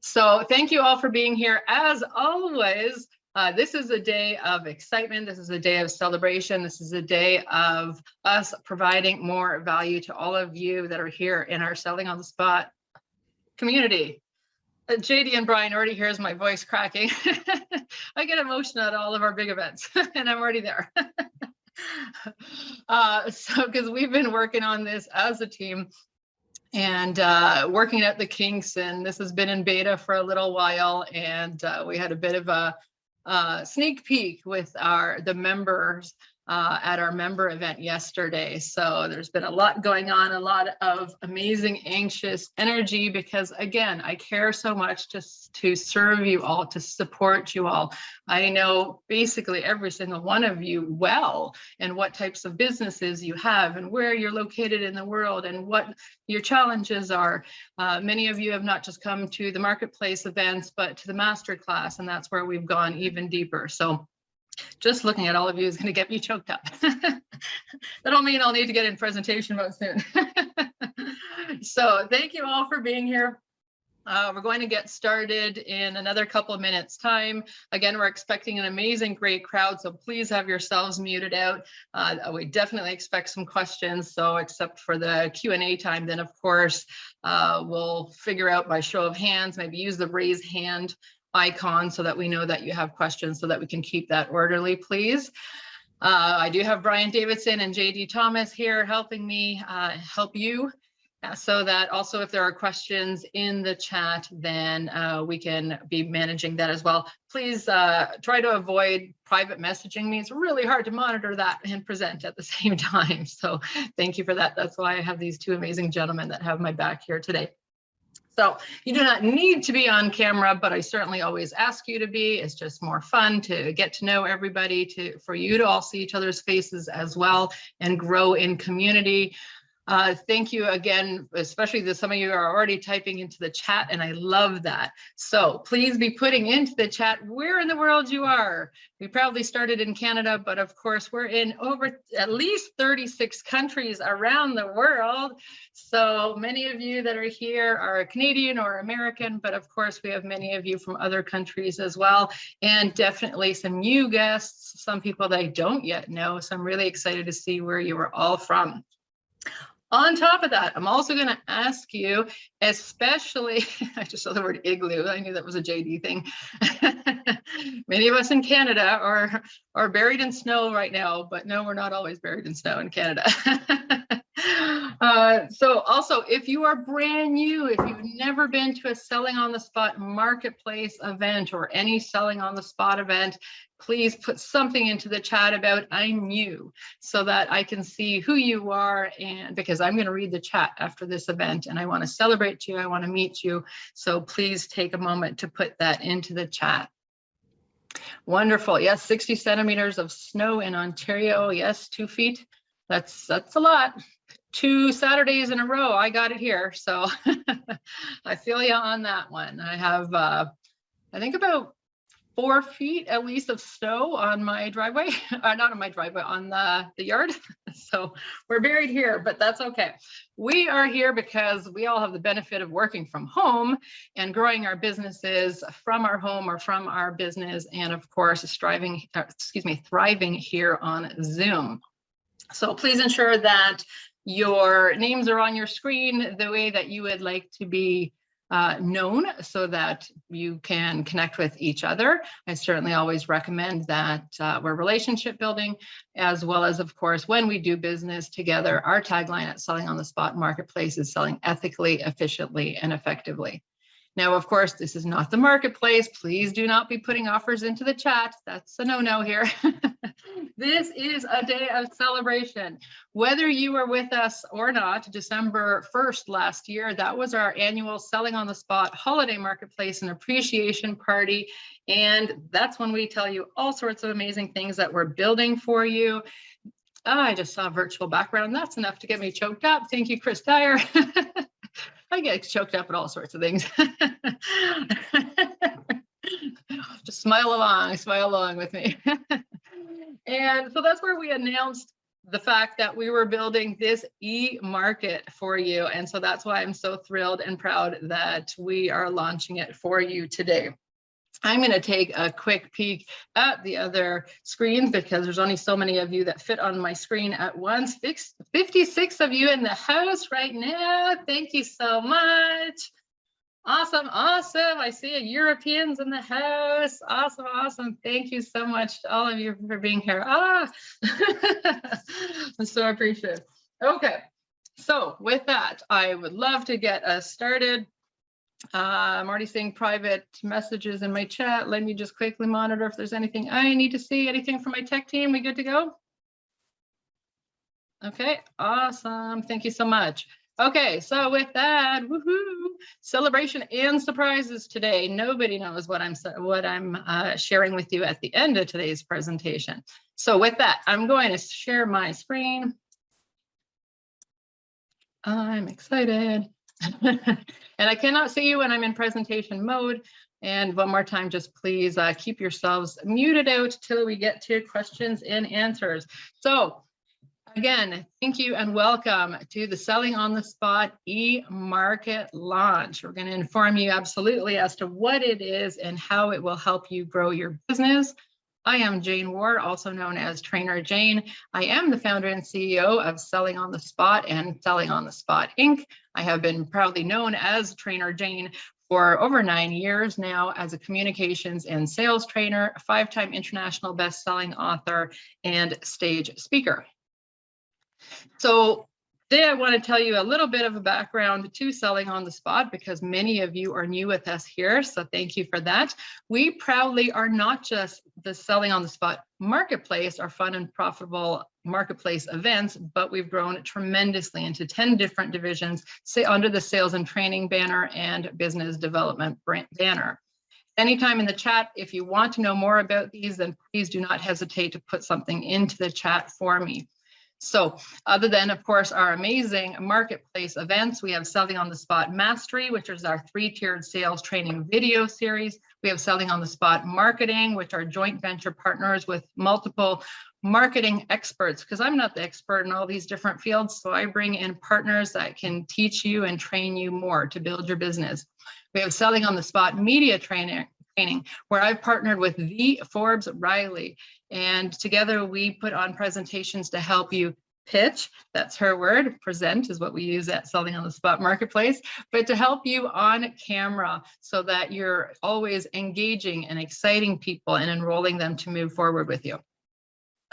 So thank you all for being here. As always, this is a day of excitement. This is a day of celebration. This is a day of us providing more value to all of you that are here in our Selling on the Spot community. JD and Brian already hears my voice cracking. I get emotional at all of our big events and I'm already there. Because we've been working on this as a team and working at the kinks, and this has been in beta for a little while, and we had a bit of a sneak peek with the members at our member event yesterday. So there's been a lot going on, a lot of amazing, anxious energy, because again, I care so much to serve you all, to support you all. I know basically every single one of you well, and what types of businesses you have and where you're located in the world and what your challenges are. Many of you have not just come to the marketplace events, but to the masterclass, and that's where we've gone even deeper. So just looking at all of you is going to get me choked up. That'll mean I'll need to get in presentation mode soon. So thank you all for being here. We're going to get started in another couple of minutes time. Again, we're expecting an amazing, great crowd, so please have yourselves muted out. We definitely expect some questions, so except for the Q&A time, then of course, we'll figure out by show of hands, maybe use the raise hand icon so that we know that you have questions so that we can keep that orderly, please. I do have Brian Davidson and JD Thomas here helping me help you, so that also if there are questions in the chat, then we can be managing that as well. Please try to avoid private messaging me. It's really hard to monitor that and present at the same time. So thank you for that. That's why I have these two amazing gentlemen that have my back here today. So you do not need to be on camera, but I certainly always ask you to be. It's just more fun to get to know everybody, for you to all see each other's faces as well and grow in community. Thank you again, especially that some of you are already typing into the chat, and I love that. So please be putting into the chat where in the world you are. We probably started in Canada, but of course we're in over at least 36 countries around the world. So many of you that are here are Canadian or American, but of course we have many of you from other countries as well, and definitely some new guests, some people that I don't yet know. So I'm really excited to see where you are all from. On top of that, I'm also going to ask you, especially, I just saw the word igloo. I knew that was a JD thing. Many of us in Canada are buried in snow right now, but no, we're not always buried in snow in Canada. So also, if you are brand new, if you've never been to a Selling on the Spot marketplace event or any Selling on the Spot event, please put something into the chat about I'm new, so that I can see who you are, and because I'm going to read the chat after this event and I want to celebrate you, I want to meet you. So please take a moment to put that into the chat. Wonderful. Yes, 60 centimeters of snow in Ontario. Yes, 2 feet. That's a lot. 2 Saturdays in a row, I got it here. So I feel you on that one. I have, I think about 4 feet at least of snow on my driveway, not on my driveway, on the yard. So we're buried here, but that's okay. We are here because we all have the benefit of working from home and growing our businesses from our home or from our business, and of course, thriving here on Zoom. So please ensure that your names are on your screen the way that you would like to be known, so that you can connect with each other. I certainly always recommend that we're relationship building, as well as, of course, when we do business together, our tagline at Selling on the Spot Marketplace is selling ethically, efficiently, and effectively. Now, of course, this is not the marketplace. Please do not be putting offers into the chat. That's a no-no here. This is a day of celebration. Whether you were with us or not, December 1st last year, that was our annual Selling on the Spot Holiday Marketplace and Appreciation Party. And that's when we tell you all sorts of amazing things that we're building for you. Oh, I just saw a virtual background. That's enough to get me choked up. Thank you, Chris Dyer. I get choked up at all sorts of things. Just smile along with me. And so that's where we announced the fact that we were building this e-market for you. And so that's why I'm so thrilled and proud that we are launching it for you today. I'm going to take a quick peek at the other screens because there's only so many of you that fit on my screen at once. 56 of you in the house right now. Thank you so much. Awesome, awesome. I see Europeans in the house. Awesome, awesome. Thank you so much to all of you for being here. I'm so appreciative. Okay, so with that, I would love to get us started. I'm already seeing private messages in my chat. Let me just quickly monitor if there's anything I need to see. Anything from my tech team? We good to go? Okay, awesome. Thank you so much. Okay, so with that, woohoo, celebration and surprises today. Nobody knows what I'm sharing with you at the end of today's presentation. So with that, I'm going to share my screen. I'm excited. And I cannot see you when I'm in presentation mode. And one more time, just please keep yourselves muted out till we get to questions and answers. So again, thank you and welcome to the Selling on the Spot e-market launch. We're going to inform you absolutely as to what it is and how it will help you grow your business. I am Jane Ward, also known as Trainer Jane. I am the founder and CEO of Selling on the Spot and Selling on the Spot Inc. I have been proudly known as Trainer Jane for over 9 years now as a communications and sales trainer, a 5-time international best-selling author, and stage speaker. So today I want to tell you a little bit of a background to Selling on the Spot because many of you are new with us here. So thank you for that. We proudly are not just the Selling on the Spot marketplace, our fun and profitable marketplace events, but we've grown tremendously into 10 different divisions under the sales and training banner and business development banner. Anytime in the chat, if you want to know more about these, then please do not hesitate to put something into the chat for me. So other than, of course, our amazing marketplace events, we have Selling on the Spot Mastery, which is our 3-tiered sales training video series. We have Selling on the Spot Marketing, which are joint venture partners with multiple marketing experts, because I'm not the expert in all these different fields. So I bring in partners that can teach you and train you more to build your business. We have Selling on the Spot Media Training, where I've partnered with the Forbes Riley. And together we put on presentations to help you pitch. That's her word. Present is what we use at Selling on the Spot Marketplace, but to help you on camera so that you're always engaging and exciting people and enrolling them to move forward with you.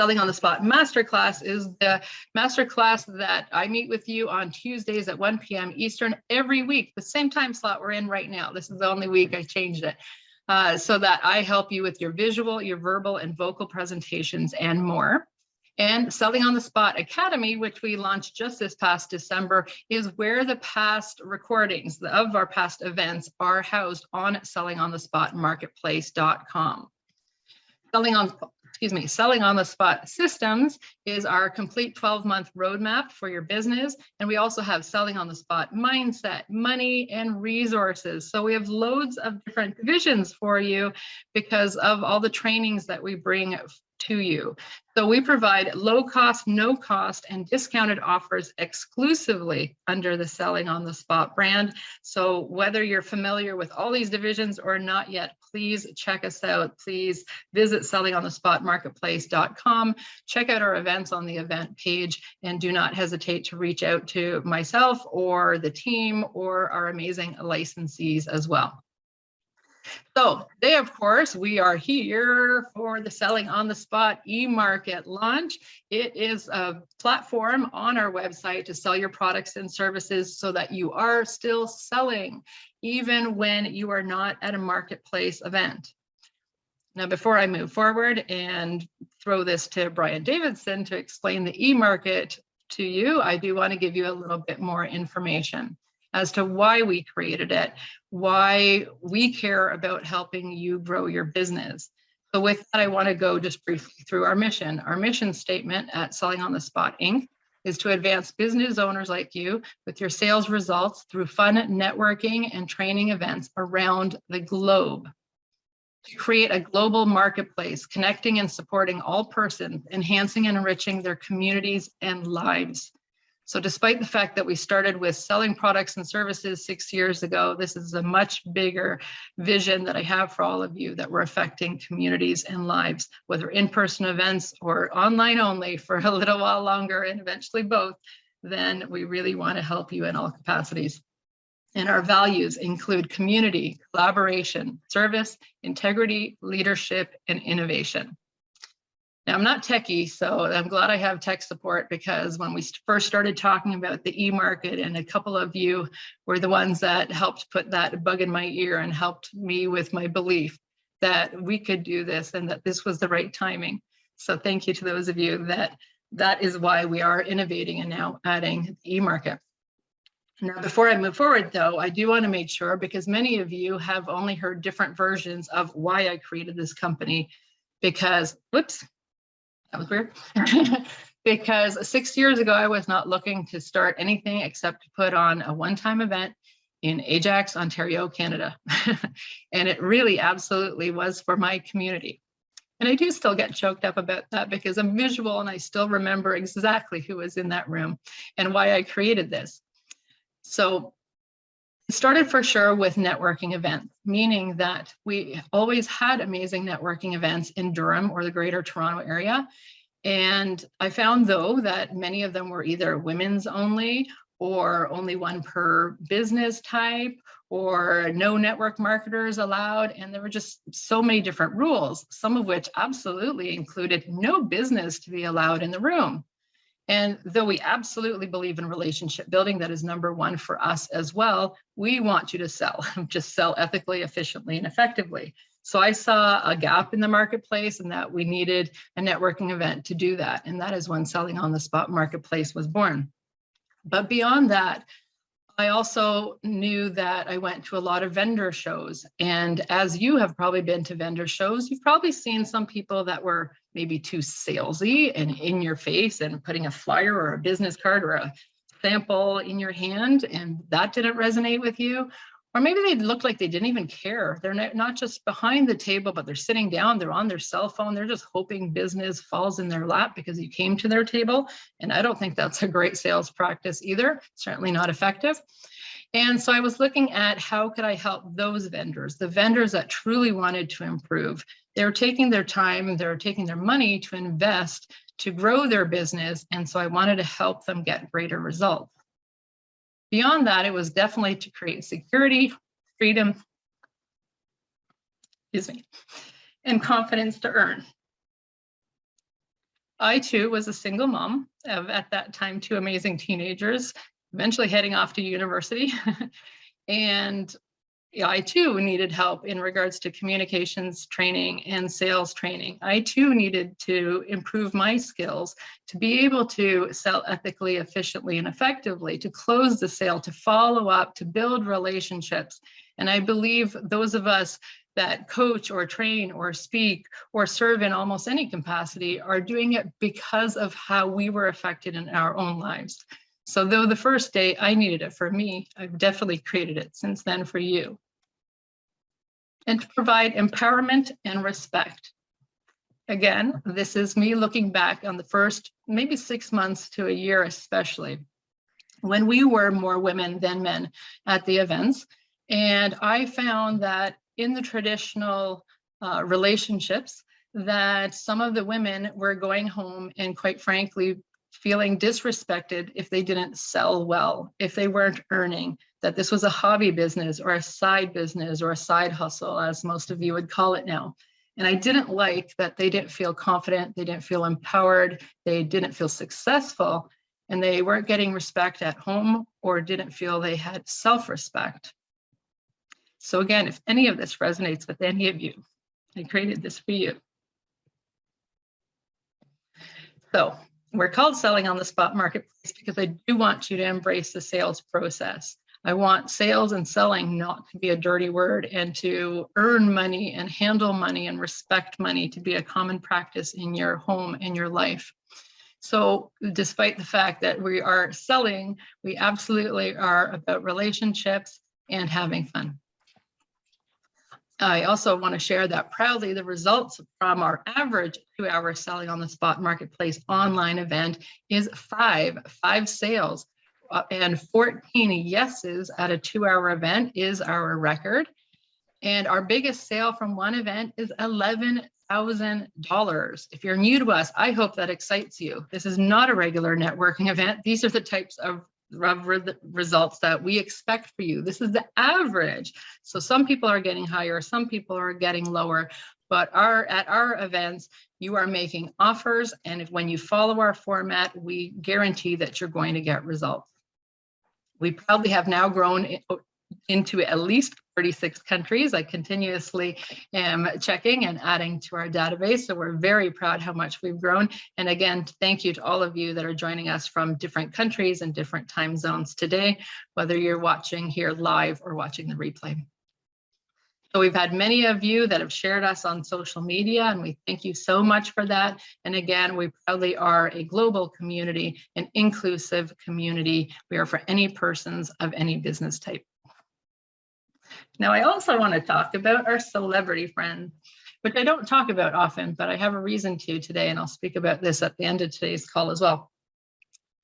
Selling on the Spot Masterclass is the masterclass that I meet with you on Tuesdays at 1 p.m. Eastern every week, the same time slot we're in right now. This is the only week I changed it. So that I help you with your visual, your verbal, and vocal presentations and more. And Selling on the Spot Academy, which we launched just this past December, is where the past recordings of our past events are housed on sellingонthespotmarketplace.com. Selling on the Spot Systems is our complete 12-month roadmap for your business. And we also have Selling on the Spot Mindset, Money, and Resources. So we have loads of different divisions for you because of all the trainings that we bring to you. So we provide low cost, no cost, and discounted offers exclusively under the Selling on the Spot brand. So whether you're familiar with all these divisions or not yet, please check us out. Please visit sellingонthespotmarketplace.com. Check out our events on the event page, and do not hesitate to reach out to myself or the team or our amazing licensees as well. So today, of course, we are here for the Selling on the Spot e-market launch. It is a platform on our website to sell your products and services so that you are still selling, even when you are not at a marketplace event. Now, before I move forward and throw this to Brian Davidson to explain the e-market to you, I do want to give you a little bit more information as to why we created it, why we care about helping you grow your business. So with that, I want to go just briefly through our mission. Our mission statement at Selling on the Spot Inc. is to advance business owners like you with your sales results through fun networking and training events around the globe. to create a global marketplace, connecting and supporting all persons, enhancing and enriching their communities and lives. So despite the fact that we started with selling products and services 6 years ago, this is a much bigger vision that I have for all of you, that we're affecting communities and lives, whether in-person events or online only for a little while longer and eventually both, then we really want to help you in all capacities. And our values include community, collaboration, service, integrity, leadership, and innovation. Now, I'm not techie, so I'm glad I have tech support, because when we first started talking about the e-market, and a couple of you were the ones that helped put that bug in my ear and helped me with my belief that we could do this and that this was the right timing. So thank you to those of you that is why we are innovating and now adding the e-market. Now, before I move forward, though, I do want to make sure, because many of you have only heard different versions of why I created this company, because, whoops, that was weird. Because 6 years ago, I was not looking to start anything except to put on a one-time event in Ajax, Ontario, Canada. And it really absolutely was for my community. And I do still get choked up about that, because I'm visual and I still remember exactly who was in that room and why I created this. So it started for sure with networking events, meaning that we always had amazing networking events in Durham or the Greater Toronto area. And I found, though, that many of them were either women's only, or only one per business type, or no network marketers allowed. And there were just so many different rules, some of which absolutely included no business to be allowed in the room. And though we absolutely believe in relationship building, that is number one for us as well, we want you to sell, just sell ethically, efficiently, and effectively. So I saw a gap in the marketplace, and that we needed a networking event to do that. And that is when Selling on the Spot Marketplace was born. But beyond that, I also knew that I went to a lot of vendor shows. And as you have probably been to vendor shows, you've probably seen some people that were maybe too salesy and in your face and putting a flyer or a business card or a sample in your hand, and that didn't resonate with you. Or maybe they looked like they didn't even care. They're not just behind the table, but they're sitting down, they're on their cell phone, they're just hoping business falls in their lap because you came to their table. And I don't think that's a great sales practice either, certainly not effective. And so I was looking at how could I help those vendors, the vendors that truly wanted to improve. They're taking their time, they're taking their money to invest to grow their business. And so I wanted to help them get greater results. Beyond that, it was definitely to create security, freedom, and confidence to earn. I too was a single mom of, at that time, 2 amazing teenagers, eventually heading off to university. And I too needed help in regards to communications training and sales training. I too needed to improve my skills to be able to sell ethically, efficiently, and effectively, to close the sale, to follow up, to build relationships. And I believe those of us that coach or train or speak or serve in almost any capacity are doing it because of how we were affected in our own lives. So though the first day I needed it for me, I've definitely created it since then for you. And to provide empowerment and respect. Again, this is me looking back on the first maybe 6 months to a year, especially when we were more women than men at the events. And I found that in the traditional relationships, that some of the women were going home and, quite frankly, feeling disrespected if they didn't sell well, if they weren't earning, that this was a hobby business or a side business or a side hustle, as most of you would call it now. And I didn't like that they didn't feel confident, they didn't feel empowered, they didn't feel successful, and they weren't getting respect at home or didn't feel they had self-respect. So again, if any of this resonates with any of you, I created this for you. So we're called Selling on the Spot Marketplace because I do want you to embrace the sales process. I want sales and selling not to be a dirty word, and to earn money and handle money and respect money to be a common practice in your home and your life. So despite the fact that we are selling, we absolutely are about relationships and having fun. I also want to share that proudly the results from our average 2-hour selling on the spot marketplace online event is five sales and 14 yeses at a 2-hour event is our record. And our biggest sale from one event is $11,000. If you're new to us, I hope that excites you. This is not a regular networking event. These are the types of results that we expect for you. This is the average. So some people are getting higher, some people are getting lower, but at our events, you are making offers. And when you follow our format, we guarantee that you're going to get results. We proudly have now grown into at least 36 countries. I continuously am checking and adding to our database. So we're very proud how much we've grown. And again, thank you to all of you that are joining us from different countries and different time zones today, whether you're watching here live or watching the replay. So we've had many of you that have shared us on social media, and we thank you so much for that. And again, we proudly are a global community, an inclusive community. We are for any persons of any business type. Now, I also want to talk about our celebrity friends, which I don't talk about often, but I have a reason to today, and I'll speak about this at the end of today's call as well.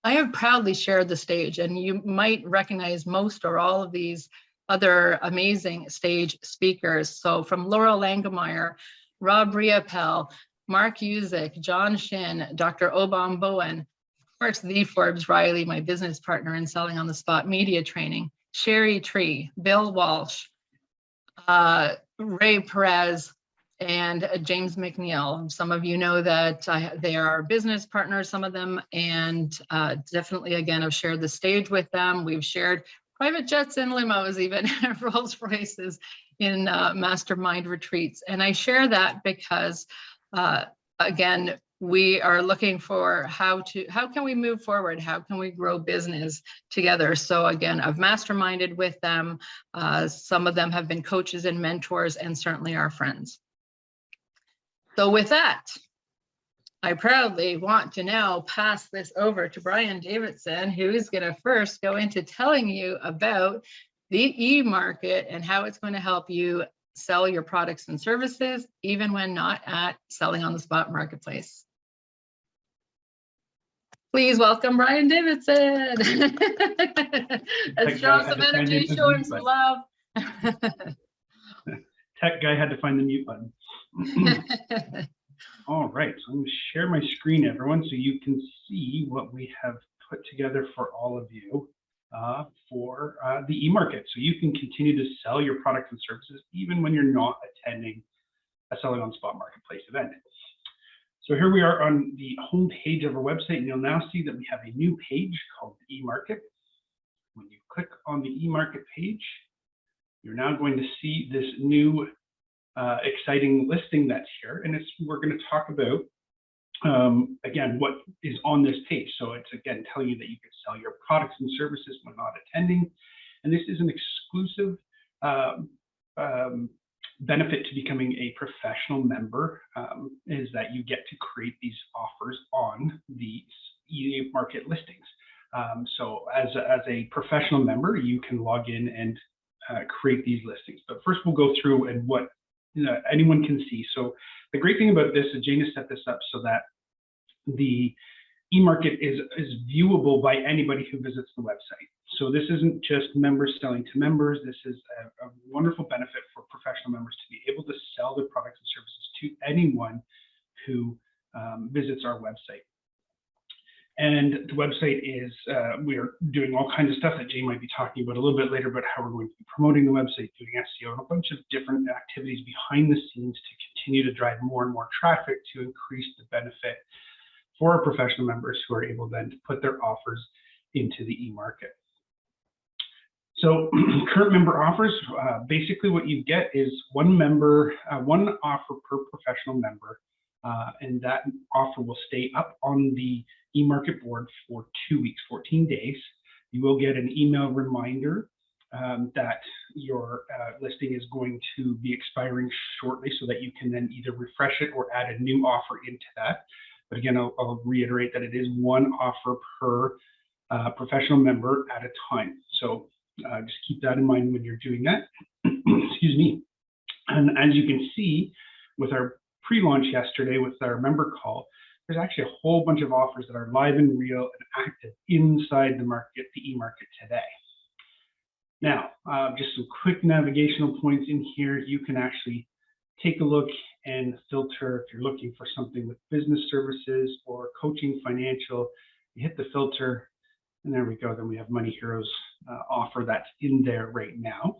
I have proudly shared the stage, and you might recognize most or all of these other amazing stage speakers. So from Laurel Langemeyer, Rob Riopel, Mark Usick, John Shin, Dr. Obam Bowen, of course, the Forbes Riley, my business partner in selling on the spot media training, Sherry Tree, Bill Walsh, Ray Perez, and James McNeil. Some of you know that they are business partners, some of them, and definitely, again, I've shared the stage with them. We've shared private jets and limos, even Rolls Royces in mastermind retreats. And I share that because, again, we are looking for how can we move forward? How can we grow business together? So again, I've masterminded with them. Some of them have been coaches and mentors, and certainly our friends. So with that, I proudly want to now pass this over to Brian Davidson, who is going to first go into telling you about the e-market and how it's going to help you sell your products and services, even when not at selling on the spot marketplace. Please welcome Brian Davidson. Let's show some energy, show him some love. Tech guy had to find the mute button. All right, so I'm going to share my screen, everyone, so you can see what we have put together for all of you for the e-market. So you can continue to sell your products and services even when you're not attending a Selling on Spot Marketplace event. So here we are on the home page of our website, and you'll now see that we have a new page called e-market. When you click on the e-market page, you're now going to see this new exciting listing that's here, and we're going to talk about again what is on this page. So it's again telling you that you can sell your products and services when not attending, and this is an exclusive benefit to becoming a professional member, is that you get to create these offers on the e-market listings. So as a professional member, you can log in and create these listings. But first we'll go through and what anyone can see. So the great thing about this is Jane has set this up so that the e-market is viewable by anybody who visits the website. So this isn't just members selling to members. This is a wonderful benefit for professional members to be able to sell their products and services to anyone who visits our website. And the website is, we are doing all kinds of stuff that Jane might be talking about a little bit later, about how we're going to be promoting the website, doing SEO, and a bunch of different activities behind the scenes to continue to drive more and more traffic to increase the benefit for our professional members who are able then to put their offers into the e-market. So current member offers, basically what you get is one offer per professional member, and that offer will stay up on the e-market board for 2 weeks, 14 days. You will get an email reminder that your listing is going to be expiring shortly, so that you can then either refresh it or add a new offer into that. But again, I'll reiterate that it is one offer per professional member at a time. So just keep that in mind when you're doing that. Excuse me. And as you can see with our pre-launch yesterday with our member call, there's actually a whole bunch of offers that are live and real and active inside the market, the e-market today. Now, just some quick navigational points in here. You can actually take a look and filter if you're looking for something with business services or coaching financial. You hit the filter, and there we go. Then we have Money Heroes offer that's in there right now.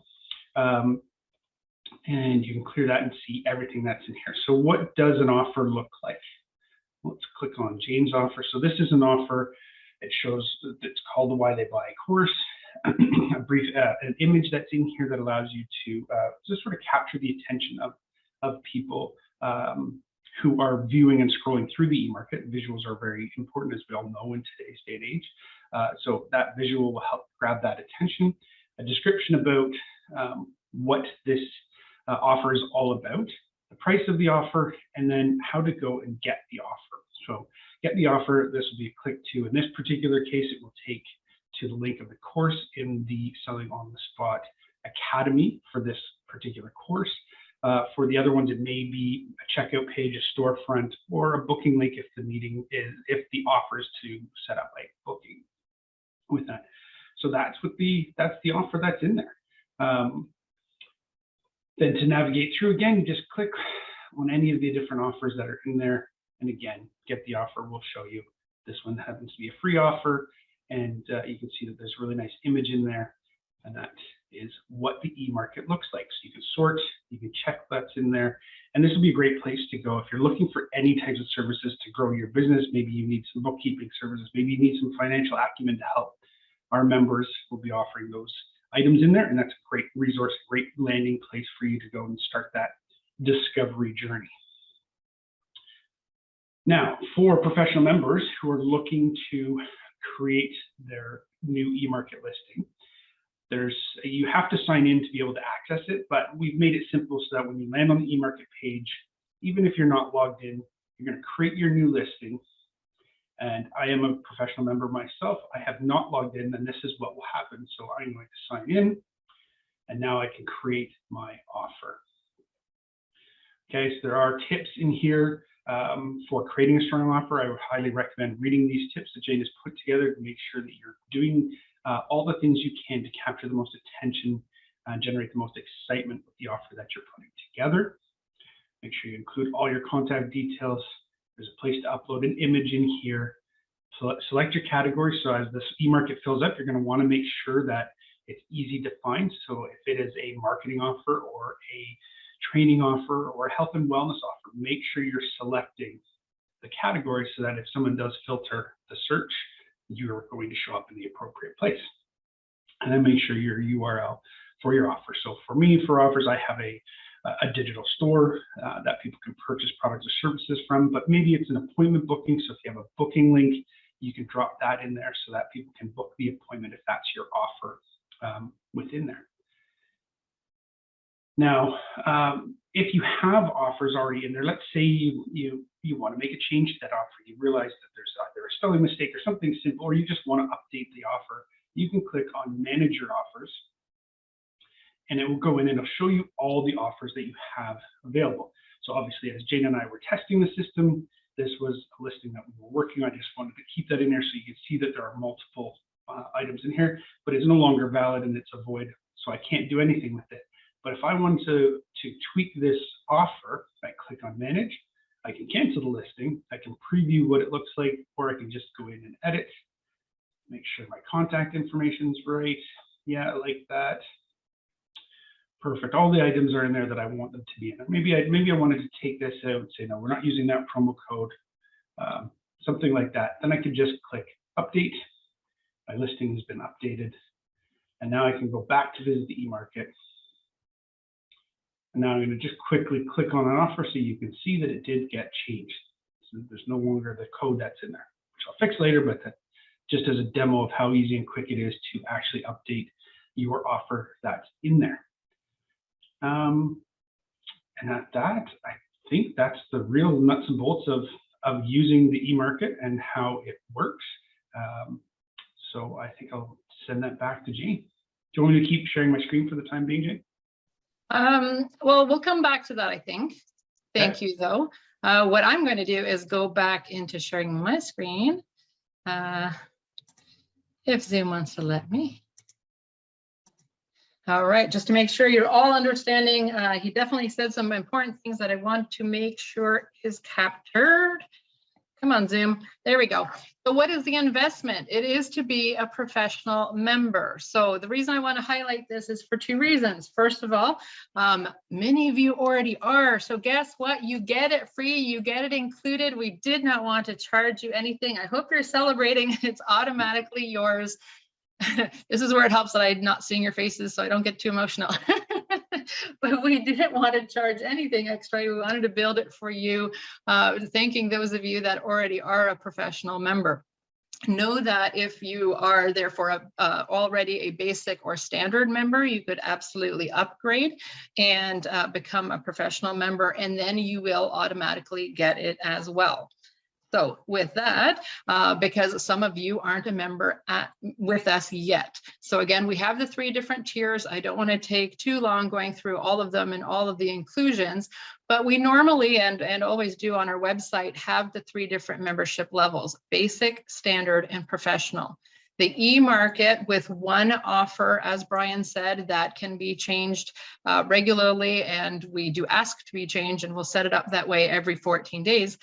And you can clear that and see everything that's in here. So what does an offer look like? Let's click on Jane's offer. So this is an offer. It shows that it's called the Why They Buy course. A brief an image that's in here that allows you to just sort of capture the attention of people who are viewing and scrolling through the e-market. Visuals are very important, as we all know, in today's day and age. So that visual will help grab that attention. A description about what this offer is all about, the price of the offer, and then how to go and get the offer. So get the offer, this will be a click to. In this particular case, it will take to the link of the course in the Selling on the Spot Academy for this particular course. For the other ones, it may be a checkout page, a storefront, or a booking link if the offer is to set up a booking with that. So that's the offer that's in there. Then to navigate through again, you just click on any of the different offers that are in there, and again, get the offer. We'll show you this one happens to be a free offer, and you can see that there's a really nice image in there, and that is what the e-market looks like. So you can sort, you can check that's in there, and this will be a great place to go if you're looking for any types of services to grow your business. Maybe you need some bookkeeping services, maybe you need some financial acumen to help. Our members will be offering those items in there, and that's a great resource, great landing place for you to go and start that discovery journey. Now, for professional members who are looking to create their new e-market listing, you have to sign in to be able to access it, but we've made it simple so that when you land on the e-market page, even if you're not logged in, you're going to create your new listing. And I am a professional member myself. I have not logged in, and this is what will happen. So I'm going to sign in, and now I can create my offer. Okay, so there are tips in here for creating a strong offer. I would highly recommend reading these tips that Jane has put together to make sure that you're doing all the things you can to capture the most attention and generate the most excitement with the offer that you're putting together. Make sure you include all your contact details. There's a place to upload an image in here. Select your category. So as this e-market fills up, you're going to want to make sure that it's easy to find. So if it is a marketing offer or a training offer or a health and wellness offer, make sure you're selecting the category so that if someone does filter the search, you're going to show up in the appropriate place. And then make sure your URL for your offer. So for me, for offers, I have a digital store that people can purchase products or services from, but maybe it's an appointment booking. So if you have a booking link, you can drop that in there so that people can book the appointment if that's your offer within there. Now, if you have offers already in there, let's say you want to make a change to that offer, you realize that there's either a spelling mistake or something simple, or you just want to update the offer, you can click on Manage Your Offers, and it will go in and it'll show you all the offers that you have available. So obviously, as Jane and I were testing the system, this was a listing that we were working on. I just wanted to keep that in there so you can see that there are multiple items in here, but it's no longer valid and it's a void, so I can't do anything with it. But if I want to tweak this offer, I click on Manage, I can cancel the listing, I can preview what it looks like, or I can just go in and edit, make sure my contact information is right. Yeah, I like that. Perfect. All the items are in there that I want them to be in. Maybe I wanted to take this out and say, no, we're not using that promo code, something like that. Then I could just click Update. My listing has been updated. And now I can go back to visit the e-market. And now I'm going to just quickly click on an offer so you can see that it did get changed. So there's no longer the code that's in there, which I'll fix later, but that just as a demo of how easy and quick it is to actually update your offer that's in there. And at that, I think that's the real nuts and bolts of using the e-market and how it works. So I think I'll send that back to Jane. Do you want me to keep sharing my screen for the time being, Jane? Well, we'll come back to that, I think. Thank you, though. What I'm going to do is go back into sharing my screen. If Zoom wants to let me. All right, just to make sure you're all understanding, he definitely said some important things that I want to make sure is captured. Come on, Zoom. There we go. So what is the investment? It is to be a professional member. So the reason I want to highlight this is for two reasons. First of all, many of you already are. So guess what? You get it free. You get it included. We did not want to charge you anything. I hope you're celebrating. It's automatically yours. This is where it helps that I'm not seeing your faces, so I don't get too emotional. But we didn't want to charge anything extra. We wanted to build it for you, thanking those of you that already are a professional member. Know that if you are therefore already a basic or standard member, you could absolutely upgrade and become a professional member, and then you will automatically get it as well. So with that, because some of you aren't a member with us yet. So again, we have the 3 different tiers. I don't want to take too long going through all of them and all of the inclusions, but we normally and always do on our website have the 3 different membership levels: basic, standard, and professional. The e-market with one offer, as Brian said, that can be changed regularly, and we do ask to be changed, and we'll set it up that way every 14 days,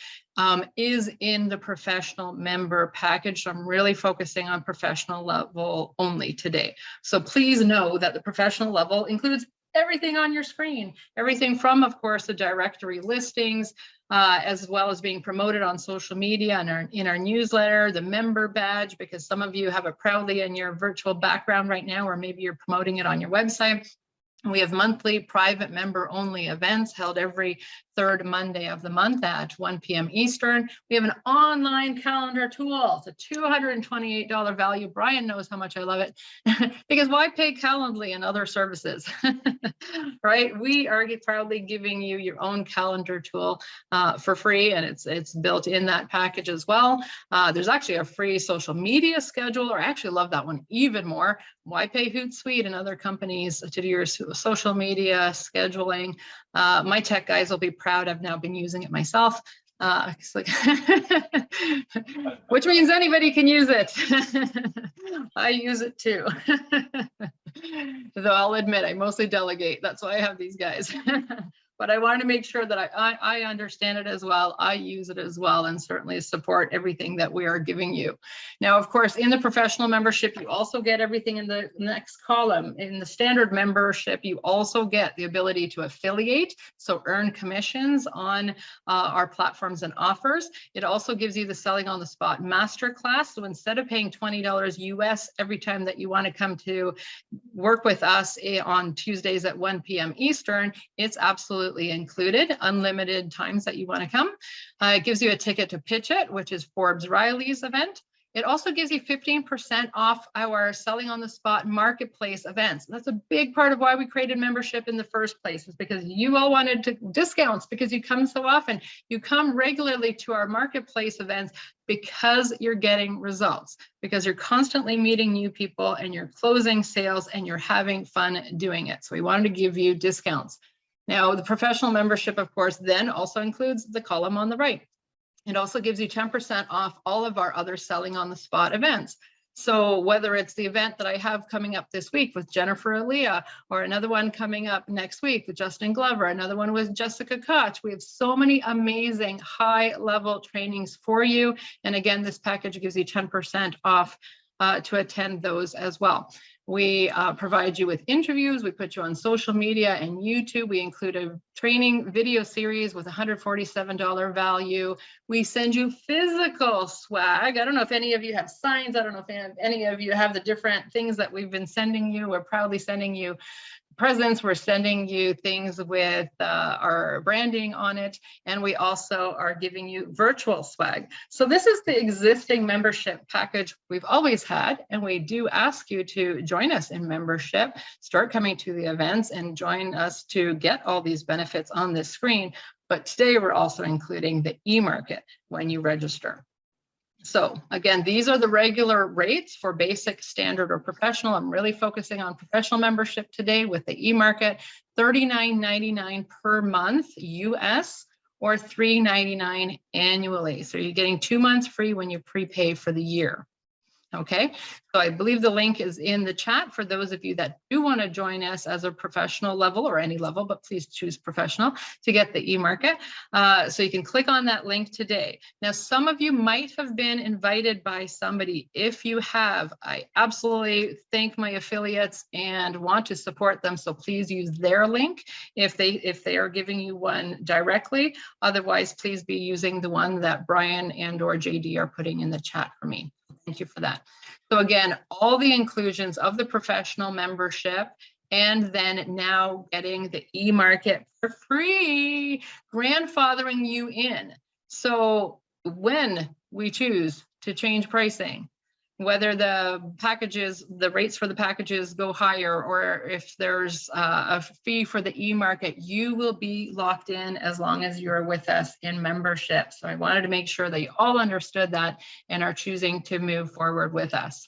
is in the professional member package. So I'm really focusing on professional level only today. So please know that the professional level includes everything on your screen, everything from, of course, the directory listings, as well as being promoted on social media and in our newsletter, the member badge, because some of you have it proudly in your virtual background right now, or maybe you're promoting it on your website. We have monthly private member only events held every 3rd Monday of the month at 1 p.m. Eastern. We have an online calendar tool. It's a $228 value. Brian knows how much I love it because why pay Calendly and other services, right? We are proudly giving you your own calendar tool for free, and it's built in that package as well. There's actually a free social media schedule, or I actually love that one even more. Why pay Hootsuite and other companies to do your social media scheduling? My tech guys will be proud. I've now been using it myself. It's like which means anybody can use it. I use it too. Though I'll admit I mostly delegate. That's why I have these guys. But I want to make sure that I understand it as well. I use it as well, and certainly support everything that we are giving you. Now, of course, in the professional membership, you also get everything in the next column. In the standard membership, you also get the ability to affiliate, so earn commissions on our platforms and offers. It also gives you the Selling on the Spot Masterclass. So instead of paying $20 US every time that you want to come to work with us on Tuesdays at 1 p.m. Eastern, it's absolutely included, unlimited times that you want to come. It gives you a ticket to Pitch It, which is Forbes Riley's event. It also gives you 15% off our Selling on the Spot marketplace events. That's a big part of why we created membership in the first place, is because you all wanted discounts because you come so often. You come regularly to our marketplace events because you're getting results, because you're constantly meeting new people and you're closing sales and you're having fun doing it. So we wanted to give you discounts. Now, the professional membership, of course, then also includes the column on the right. It also gives you 10% off all of our other Selling on the Spot events. So whether it's the event that I have coming up this week with Jennifer Aaliyah, or another one coming up next week with Justin Glover, another one with Jessica Koch, we have so many amazing high-level trainings for you. And again, this package gives you 10% off to attend those as well. We provide you with interviews. We put you on social media and YouTube. We include a training video series with $147 value. We send you physical swag. I don't know if any of you have signs. I don't know if any of you have the different things that we've been sending you. We're proudly sending you presents. We're sending you things with our branding on it, and we also are giving you virtual swag. So this is the existing membership package we've always had, and we do ask you to join us in membership, start coming to the events, and join us to get all these benefits on this screen. But today we're also including the e-market when you register. So again, these are the regular rates for basic, standard, or professional. I'm really focusing on professional membership today with the eMarket, $39.99 per month US or $3.99 annually. So you're getting 2 months free when you prepay for the year. Okay, so I believe the link is in the chat for those of you that do want to join us as a professional level or any level, but please choose professional to get the eMarket. So you can click on that link today. Now, some of you might have been invited by somebody. If you have, I absolutely thank my affiliates and want to support them. So please use their link if they are giving you one directly. Otherwise, please be using the one that Brian and or JD are putting in the chat for me. Thank you for that. So again, all the inclusions of the professional membership and then now getting the eMarket for free, grandfathering you in. So when we choose to change pricing, whether the packages, the rates for the packages go higher, or if there's a fee for the eMarket, you will be locked in as long as you're with us in membership. So I wanted to make sure that you all understood that and are choosing to move forward with us.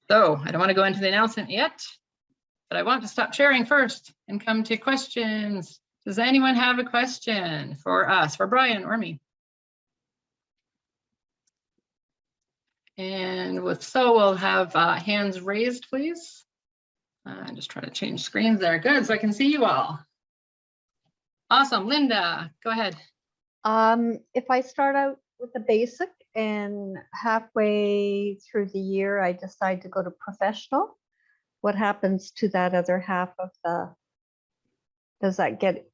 So I don't want to go into the announcement yet, but I want to stop sharing first and come to questions. Does anyone have a question for us, for Brian or me? And if so, we'll have hands raised, please. I'm just trying to change screens there. Good, so I can see you all. Awesome, Linda, go ahead. If I start out with the basic and halfway through the year, I decide to go to professional, what happens to that other half of the, does that get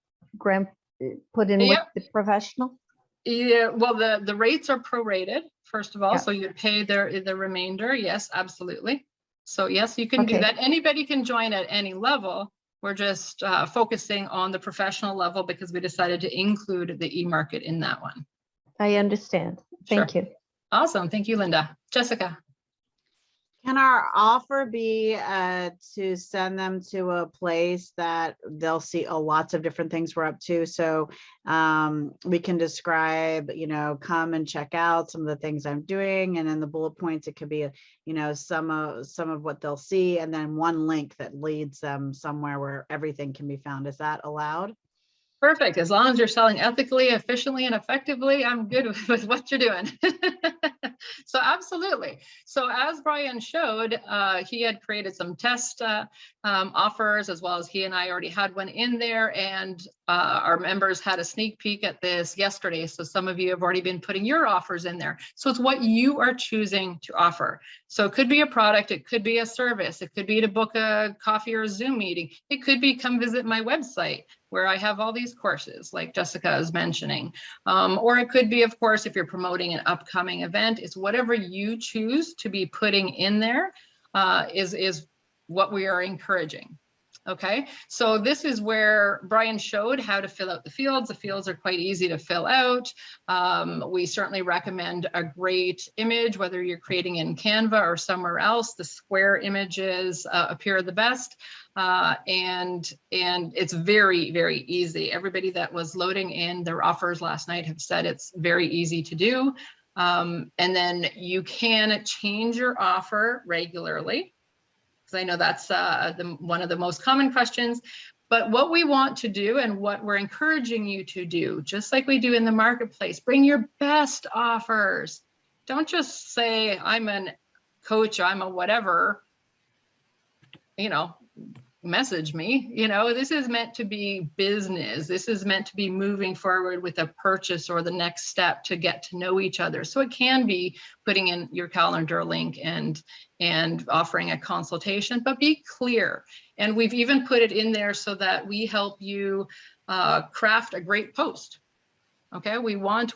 put in with the professional? Yeah, well, the rates are prorated, first of all, Yeah. so you pay the remainder. Yes, absolutely. So yes, you can do that. Anybody can join at any level. We're just focusing on the professional level because we decided to include the eMarket in that one. I understand. Thank you. Awesome. Thank you, Linda. Jessica. Can our offer be to send them to a place that they'll see lots of different things we're up to? So we can describe, you know, come and check out some of the things I'm doing. And then the bullet points, it could be, you know, some of what they'll see. And then one link that leads them somewhere where everything can be found. Is that allowed? Perfect. As long as you're selling ethically, efficiently, and effectively, I'm good with what you're doing. So absolutely. So as Brian showed, he had created some test offers, as well as he and I already had one in there, and our members had a sneak peek at this yesterday. So some of you have already been putting your offers in there. So it's what you are choosing to offer. So it could be a product, it could be a service, it could be to book a coffee or a Zoom meeting. It could be come visit my website where I have all these courses like Jessica is mentioning. Or it could be, of course, if you're promoting an upcoming event, it's whatever you choose to be putting in there is what we are encouraging. Okay, so this is where Brian showed how to fill out the fields. The fields are quite easy to fill out. We certainly recommend a great image, whether you're creating in Canva or somewhere else. The square images appear the best. And it's very, very easy. Everybody that was loading in their offers last night have said it's very easy to do. And then you can change your offer regularly, because I know that's one of the most common questions. But what we want to do and what we're encouraging you to do, just like we do in the marketplace, bring your best offers. Don't just say, I'm a coach, I'm a whatever, you know, message me. You know, this is meant to be business. This is meant to be moving forward with a purchase or the next step to get to know each other. So it can be putting in your calendar link and offering a consultation, but be clear. And we've even put it in there so that we help you craft a great post. Okay, we want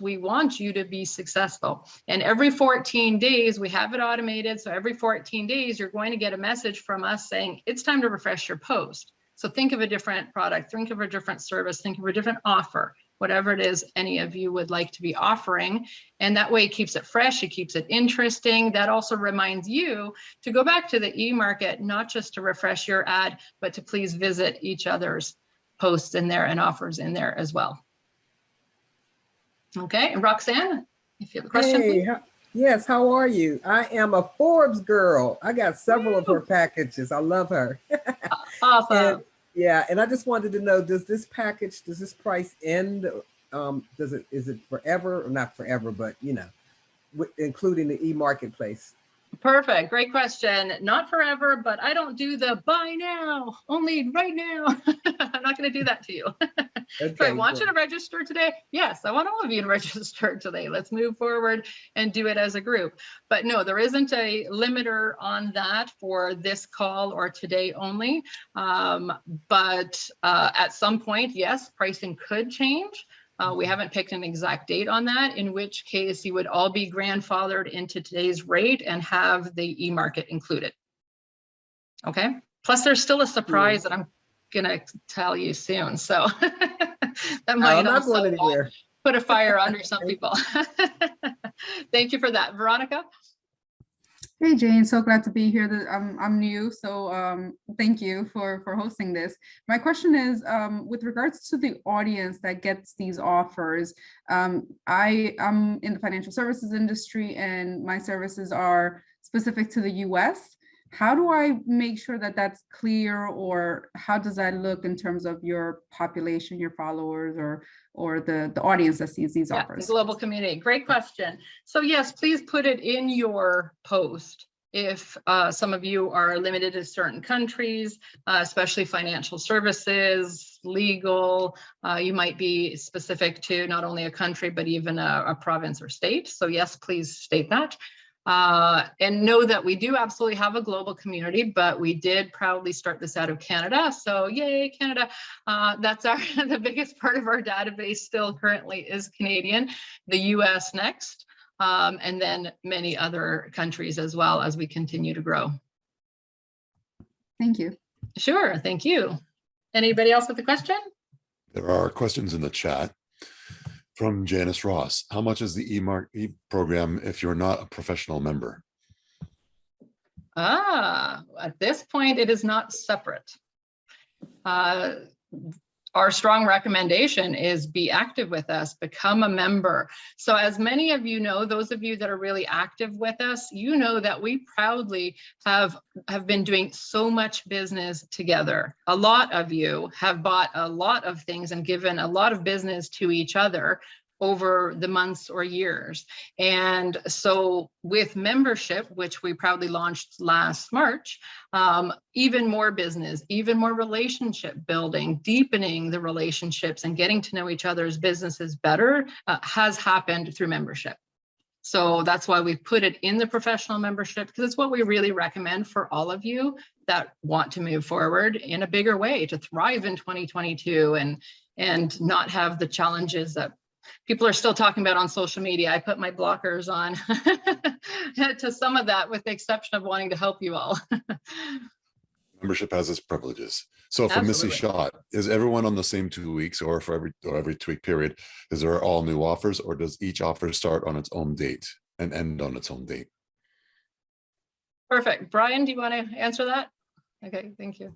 you to be successful. And every 14 days, we have it automated. So every 14 days, you're going to get a message from us saying, it's time to refresh your post. So think of a different product, think of a different service, think of a different offer, whatever it is any of you would like to be offering. And that way it keeps it fresh, it keeps it interesting. That also reminds you to go back to the eMarket, not just to refresh your ad, but to please visit each other's posts in there and offers in there as well. Okay, and Roxanne, if you have a question, hey, please. Yes, how are you? I am a Forbes girl. I got several of her packages. I love her. Awesome. And yeah, and I just wanted to know, does this price end? Is it forever or not forever, but including the e-marketplace? Perfect. Great question. Not forever, but I don't do the buy now, only right now. I'm not going to do that to you. Okay, So I want you good. to register today. Yes, I want all of you to register today. Let's move forward and do it as a group. But no, there isn't a limiter on that for this call or today only. But at some point, yes, pricing could change. We haven't picked an exact date on that, in which case you would all be grandfathered into today's rate and have the e-market included. Okay. Plus, there's still a surprise that I'm going to tell you soon. So that might I'm not also going anywhere. put a fire under some people. Thank you for that. Veronica? Hey Jane, so glad to be here. I'm new, so thank you for hosting this. My question is, with regards to the audience that gets these offers, I am in the financial services industry and my services are specific to the US. How do I make sure that that's clear, or how does that look in terms of your population, your followers, or the audience that sees these offers? The global community. Great question. So yes, please put it in your post. If some of you are limited to certain countries, especially financial services, legal, you might be specific to not only a country, but even a province or state. So yes, please state that. And know that we do absolutely have a global community, but we did proudly start this out of Canada. So yay, Canada. That's the biggest part of our database still currently is Canadian, the US next, and then many other countries as well as we continue to grow. Thank you. Sure, thank you. Anybody else with a question? There are questions in the chat. From Janice Ross, how much is the e program if you're not a professional member? At this point, it is not separate. Our strong recommendation is be active with us, become a member. So as many of you know, those of you that are really active with us, you know that we proudly have been doing so much business together. A lot of you have bought a lot of things and given a lot of business to each other over the months or years. And so with membership, which we proudly launched last March, even more business, even more relationship building, deepening the relationships and getting to know each other's businesses better has happened through membership. So that's why we put it in the professional membership, because it's what we really recommend for all of you that want to move forward in a bigger way to thrive in 2022 and not have the challenges that people are still talking about on social media. I put my blockers on to some of that, with the exception of wanting to help you all. Membership has its privileges. So for Missy Shot, is everyone on the same 2 weeks, or for every 2 week period, is there all new offers, or does each offer start on its own date and end on its own date? Perfect. Brian, do you want to answer that? Okay, thank you.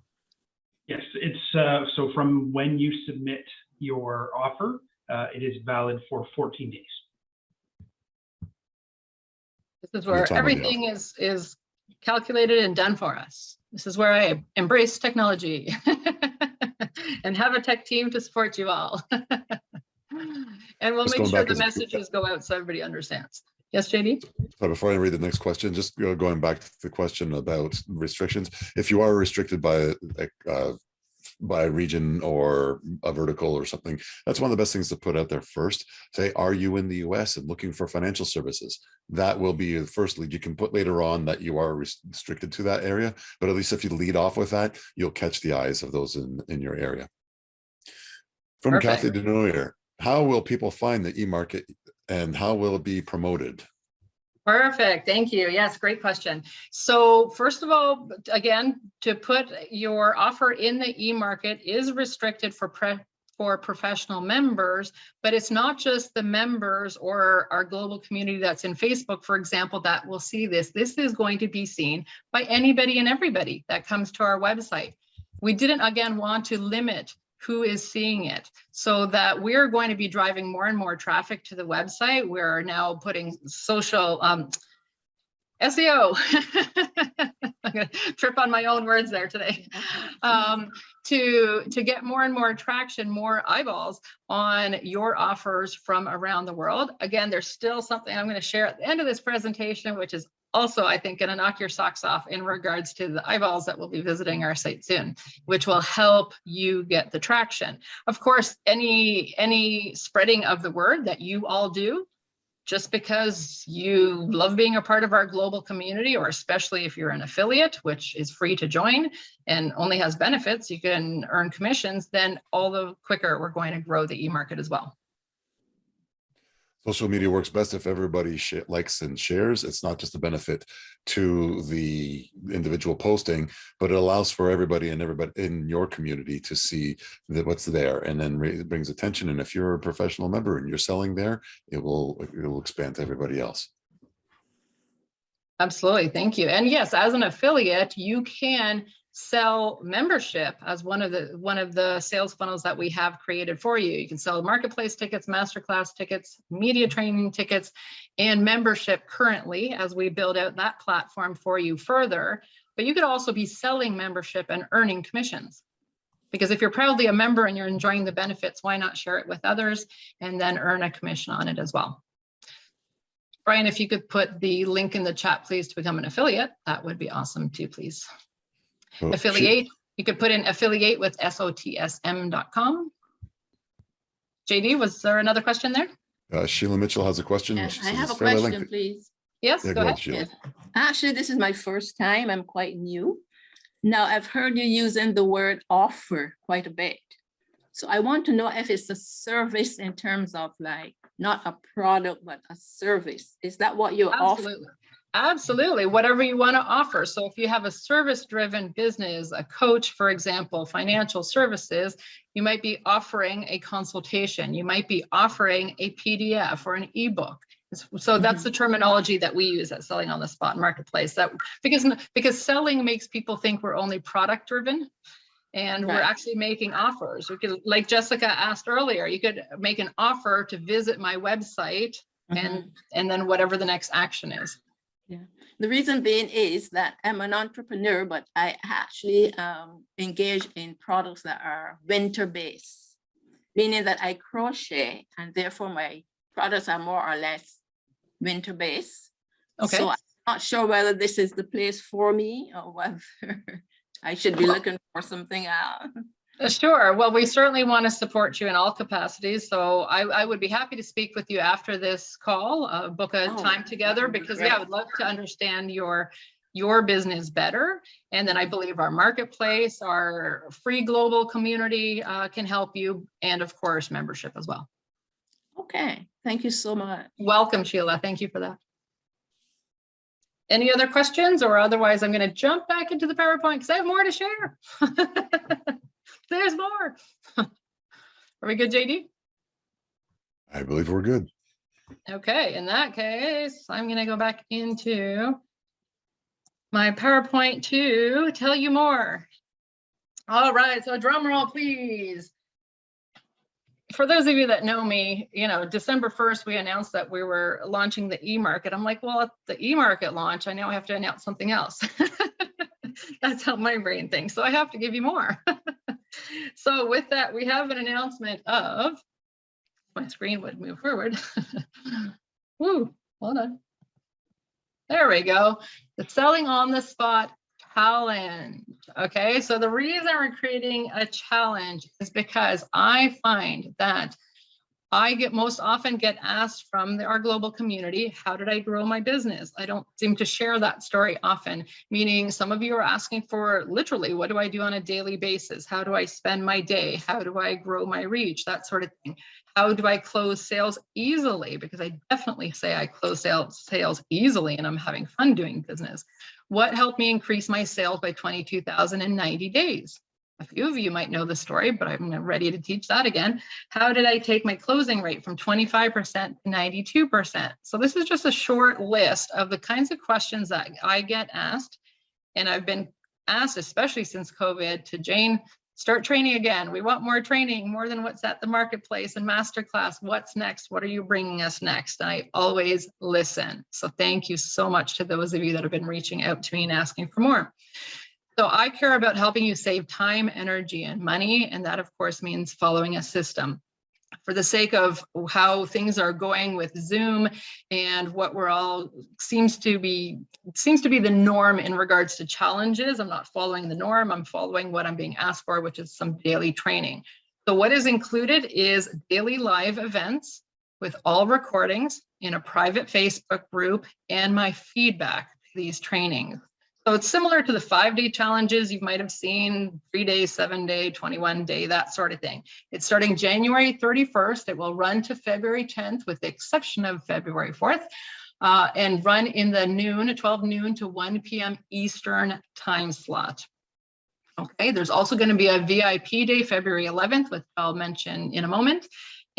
Yes, it's so from when you submit your offer, it is valid for 14 days. This is where everything is calculated and done for us. This is where I embrace technology and have a tech team to support you all. And we'll make sure the messages go out so everybody understands. Yes, JD? So before I read the next question, just going back to the question about restrictions, if you are restricted by a region or a vertical or something, that's one of the best things to put out there first. Say, are you in the US and looking for financial services? That will be the first lead. You can put later on that you are restricted to that area, but at least if you lead off with that, you'll catch the eyes of those in your area. From Perfect. Kathy Denoyer, how will people find the e-market and how will it be promoted? Perfect. Thank you. Yes, great question. So first of all, again, to put your offer in the e-market is restricted for professional members, but it's not just the members or our global community that's in Facebook, for example, that will see this. This is going to be seen by anybody and everybody that comes to our website. We didn't, again, want to limit who is seeing it, so that we're going to be driving more and more traffic to the website. We're now putting social SEO. I'm gonna trip on my own words there today. To get more and more traction, more eyeballs on your offers from around the world. Again, there's still something I'm going to share at the end of this presentation, which is also, I think, going to knock your socks off in regards to the eyeballs that will be visiting our site soon, which will help you get the traction. Of course, any spreading of the word that you all do, just because you love being a part of our global community, or especially if you're an affiliate, which is free to join and only has benefits, you can earn commissions, then all the quicker we're going to grow the e-market as well. Social media works best if everybody likes and shares. It's not just a benefit to the individual posting, but it allows for everybody in your community to see that what's there, and then it brings attention. And if you're a professional member and you're selling there, it will expand to everybody else. Absolutely, thank you. And yes, as an affiliate, you can sell membership as one of the sales funnels that we have created for you. You can sell marketplace tickets, masterclass tickets, media training tickets, and membership currently as we build out that platform for you further. But you could also be selling membership and earning commissions. Because if you're proudly a member and you're enjoying the benefits, why not share it with others and then earn a commission on it as well? Brian, if you could put the link in the chat, please, to become an affiliate, that would be awesome too, please. Oh, Affiliate, you could put in affiliate with SOTSM.com. JD, was there another question there? Sheila Mitchell has a question. Yeah, I have a fairly question, lengthy. please. Yes, Yeah, go ahead. Sheila. Yes. Actually, this is my first time. I'm quite new. Now, I've heard you using the word offer quite a bit. So I want to know if it's a service in terms of like, not a product, but a service. Is that what you offer? Absolutely. Absolutely, whatever you want to offer. So if you have a service-driven business, a coach, for example, financial services, you might be offering a consultation. You might be offering a PDF or an ebook. So that's the terminology that we use at Selling on the Spot Marketplace. That because selling makes people think we're only product driven. And we're actually making offers. We could, like Jessica asked earlier, you could make an offer to visit my website and then whatever the next action is. Yeah. The reason being is that I'm an entrepreneur, but I actually engage in products that are winter based, meaning that I crochet and therefore my products are more or less winter based. Okay. So I'm not sure whether this is the place for me or whether I should be looking for something else. Sure. Well, we certainly want to support you in all capacities. So I would be happy to speak with you after this call, book a time together, because I would love to understand your business better. And then I believe our marketplace, our free global community can help you. And of course, membership as well. Okay. Thank you so much. Welcome, Sheila. Thank you for that. Any other questions, or otherwise I'm going to jump back into the PowerPoint because I have more to share. There's more. Are we good, JD? I believe we're good. Okay, in that case, I'm going to go back into my PowerPoint to tell you more. All right, so drum roll, please. For those of you that know me, you know, December 1st, we announced that we were launching the e-market. I'm like, well, at the e-market launch, I now have to announce something else. That's how my brain thinks. So I have to give you more. So with that, we have an announcement of, my screen would move forward. Woo, hold on. There we go. The Selling on the Spot challenge. Okay, so the reason we're creating a challenge is because I find that I most often get asked from our global community, how did I grow my business? I don't seem to share that story often, meaning some of you are asking for literally, what do I do on a daily basis? How do I spend my day? How do I grow my reach? That sort of thing. How do I close sales easily? Because I definitely say I close sales easily and I'm having fun doing business. What helped me increase my sales by 22,000 in 90 days? A few of you might know the story, but I'm ready to teach that again. How did I take my closing rate from 25% to 92%? So this is just a short list of the kinds of questions that I get asked. And I've been asked, especially since COVID, to Jane, Start training again. We want more training, more than what's at the marketplace and masterclass. What's next? What are you bringing us next? And I always listen. So thank you so much to those of you that have been reaching out to me and asking for more. So I care about helping you save time, energy, and money. And that, of course, means following a system. For the sake of how things are going with Zoom and what we're all seems to be the norm in regards to challenges, I'm not following the norm. I'm following what I'm being asked for, which is some daily training. So what is included is daily live events with all recordings in a private Facebook group and my feedback to these trainings. So it's similar to the 5-day challenges you might have seen, 3-day, 7-day, 21-day, that sort of thing. It's starting January 31st. It will run to February 10th with the exception of February 4th and run in the 12 noon to 1 p.m. Eastern time slot. Okay, there's also going to be a VIP day, February 11th, which I'll mention in a moment.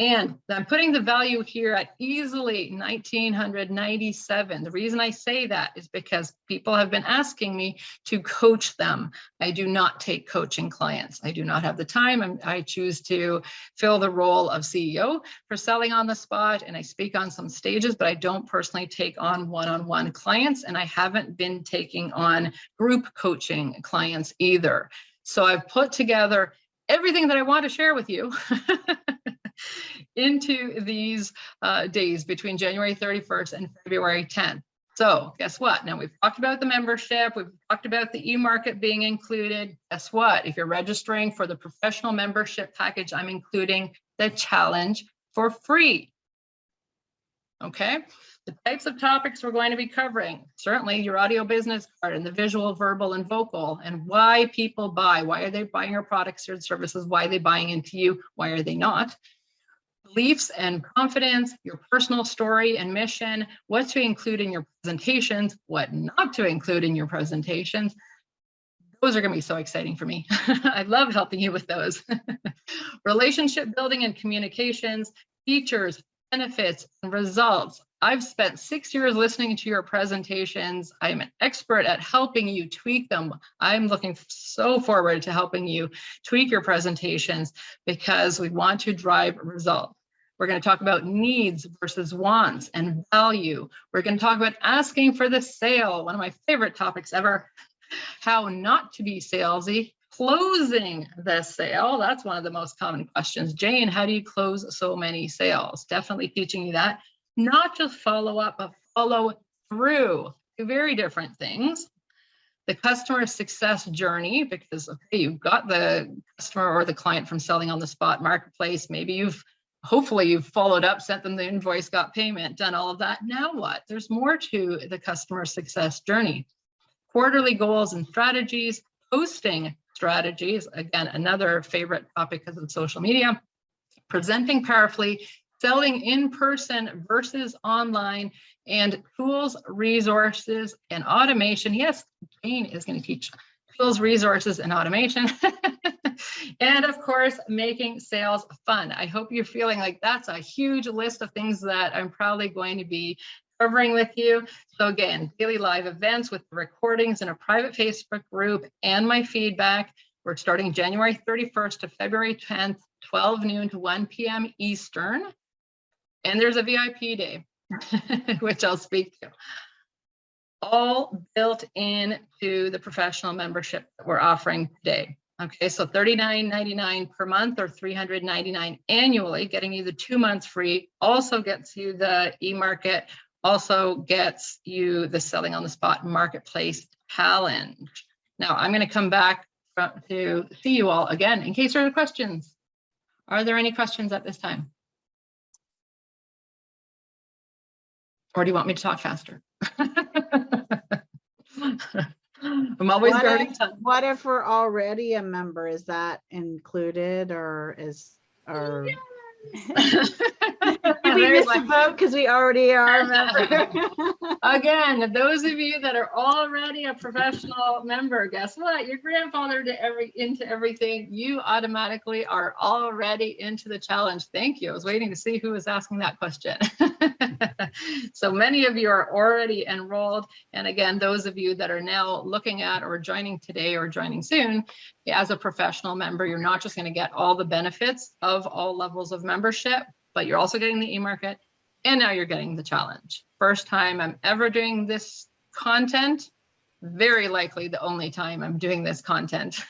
And I'm putting the value here at easily $1,997. The reason I say that is because people have been asking me to coach them. I do not take coaching clients. I do not have the time. I choose to fill the role of CEO for selling on the spot, and I speak on some stages, but I don't personally take on one-on-one clients, and I haven't been taking on group coaching clients either. So I've put together everything that I want to share with you into these days between January 31st and February 10th. So guess what? Now we've talked about the membership. We've talked about the e-market being included. Guess what? If you're registering for the professional membership package, I'm including the challenge for free. Okay. The types of topics we're going to be covering, certainly your audio business card and the visual, verbal, and vocal, and why people buy. Why are they buying your products or services? Why are they buying into you? Why are they not? Beliefs and confidence, your personal story and mission, what to include in your presentations, what not to include in your presentations. Those are going to be so exciting for me. I love helping you with those. Relationship building and communications, features, benefits, and results. I've spent 6 years listening to your presentations. I'm an expert at helping you tweak them. I'm looking so forward to helping you tweak your presentations because we want to drive results. We're going to talk about needs versus wants and value. We're going to talk about asking for the sale, one of my favorite topics ever. How not to be salesy, closing the sale. That's one of the most common questions. Jane, how do you close so many sales? Definitely teaching you that. Not just follow up, but follow through. Two very different things. The customer success journey, because okay, you've got the customer or the client from selling on the spot marketplace. Maybe hopefully you've followed up, sent them the invoice, got payment, done all of that. Now what? There's more to the customer success journey. Quarterly goals and strategies, posting strategies. Again, another favorite topic because of social media. Presenting powerfully, selling in person versus online, and tools, resources, and automation. Yes, Jane is going to teach tools, resources, and automation. And of course, making sales fun. I hope you're feeling like that's a huge list of things that I'm probably going to be covering with you. So again, daily live events with recordings in a private Facebook group and my feedback. We're starting January 31st to February 10th, 12 noon to 1 p.m. Eastern. And there's a VIP day, which I'll speak to. All built into the professional membership that we're offering today. Okay, so $39.99 per month or $399 annually, getting you the 2 months free, also gets you the e-market, also gets you the selling on the spot marketplace challenge. Now I'm going to come back to see you all again in case there are questions. Are there any questions at this time? Or do you want me to talk faster? I'm always guarding time. What if we're already a member? Is that included or is or we missed the vote because we already are a member? Again, those of you that are already a professional member, guess what? Your grandfather into everything. You automatically are already into the challenge. Thank you. I was waiting to see who was asking that question. So many of you are already enrolled. And again, those of you that are now looking at or joining today or joining soon, as a professional member, you're not just going to get all the benefits of all levels of membership, but you're also getting the e-market, and now you're getting the challenge. First time I'm ever doing this content, very likely the only time I'm doing this content.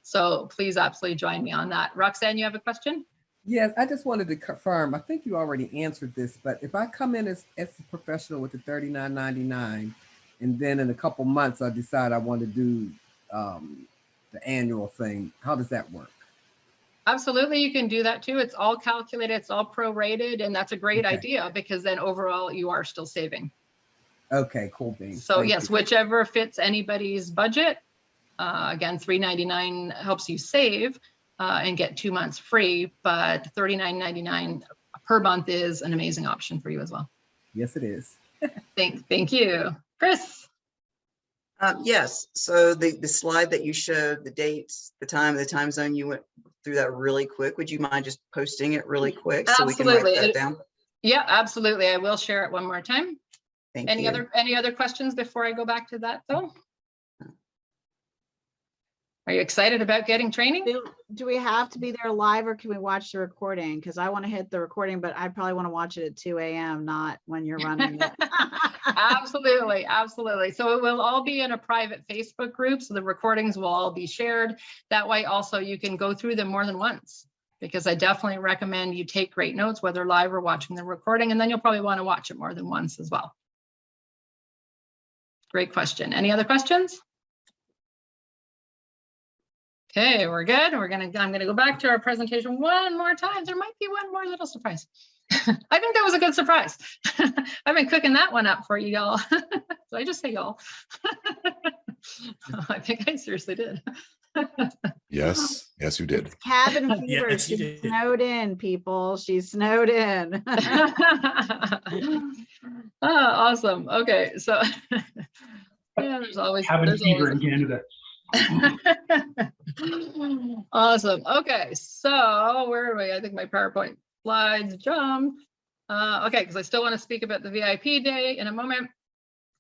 So please absolutely join me on that. Roxanne, you have a question? Yes, I just wanted to confirm. I think you already answered this, but if I come in as a professional with the $39.99, and then in a couple months I decide I want to do the annual thing, how does that work? Absolutely, you can do that too. It's all calculated, it's all prorated, and that's a great Okay. idea because then overall you are still saving. Okay, cool beans. So Thank yes, you. whichever fits anybody's budget. Again, $3.99 helps you save and get 2 months free, but $39.99 per month is an amazing option for you as well. Yes, it is. Thank you. Chris? Yes, so the slide that you showed, the dates, the time zone, you went through that really quick. Would you mind just posting it really quick so we can write that down? Yeah, absolutely. I will share it one more time. Thank Any you. any other questions before I go back to that though? Are you excited about getting training? Do we have to be there live or can we watch the recording? Because I want to hit the recording, but I probably want to watch it at 2 a.m., not when you're running it. Absolutely, absolutely. So it will all be in a private Facebook group. So the recordings will all be shared. That way also you can go through them more than once, because I definitely recommend you take great notes, whether live or watching the recording, and then you'll probably want to watch it more than once as well. Great question. Any other questions? Okay, we're good. I'm gonna go back to our presentation one more time. There might be one more little surprise. I think that was a good surprise. I've been cooking that one up for you, y'all. Did I just say y'all? I think I seriously did. Yes, you did. It's cabin fever. Yes, you She's did. snowed in, people. She's snowed in. Oh, awesome. Okay, so yeah, there's always fever in Canada. Awesome. Okay, so where are we? I think my PowerPoint slides jumped. Okay, because I still want to speak about the VIP day in a moment.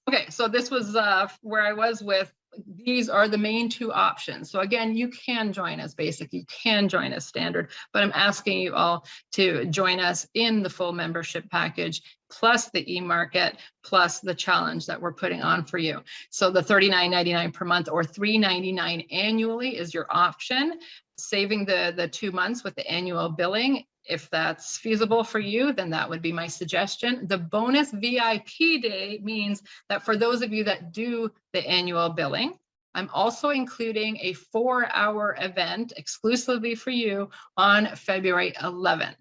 Okay, so this was where I was with, these are the main two options. So again, you can join us basic, you can join us standard, but I'm asking you all to join us in the full membership package, plus the e-market, plus the challenge that we're putting on for you. So the $39.99 per month or $3.99 annually is your option. Saving the 2 months with the annual billing, if that's feasible for you, then that would be my suggestion. The bonus VIP day means that for those of you that do the annual billing, I'm also including a 4-hour event exclusively for you on February 11th.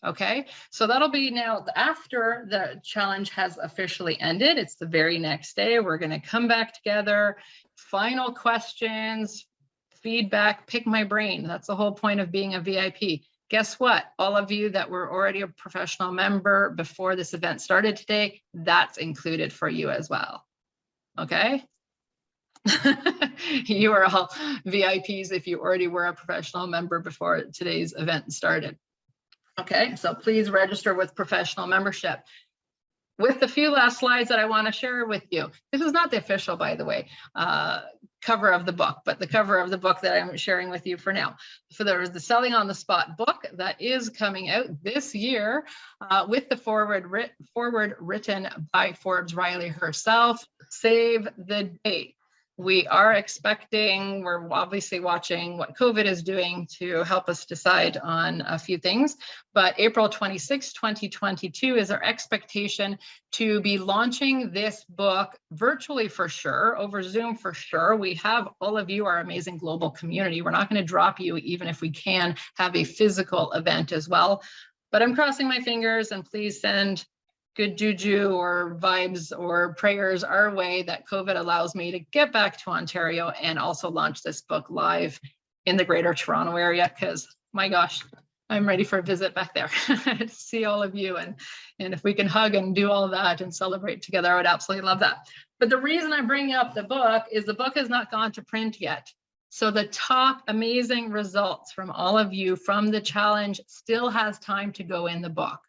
Okay, so that'll be now after the challenge has officially ended. It's the very next day. We're going to come back together, final questions, feedback, pick my brain. That's the whole point of being a VIP. Guess what? All of you that were already a professional member before this event started today, that's included for you as well. Okay. You are all VIPs if you already were a professional member before today's event started. Okay, so please register with professional membership. With the few last slides that I want to share with you, this is not the official, by the way, cover of the book, but the cover of the book that I'm sharing with you for now. So there's the Selling on the Spot book that is coming out this year with the forward written by Forbes Riley herself. Save the date. We are expecting, we're obviously watching what COVID is doing to help us decide on a few things, but April 26, 2022 is our expectation to be launching this book virtually for sure, over Zoom for sure. We have all of you, our amazing global community. We're not going to drop you even if we can have a physical event as well, but I'm crossing my fingers, and please send good juju or vibes or prayers our way that COVID allows me to get back to Ontario and also launch this book live in the Greater Toronto area, because my gosh, I'm ready for a visit back there to see all of you. And if we can hug and do all that and celebrate together, I would absolutely love that. But the reason I'm bringing up the book is the book has not gone to print yet. So the top amazing results from all of you from the challenge still has time to go in the book.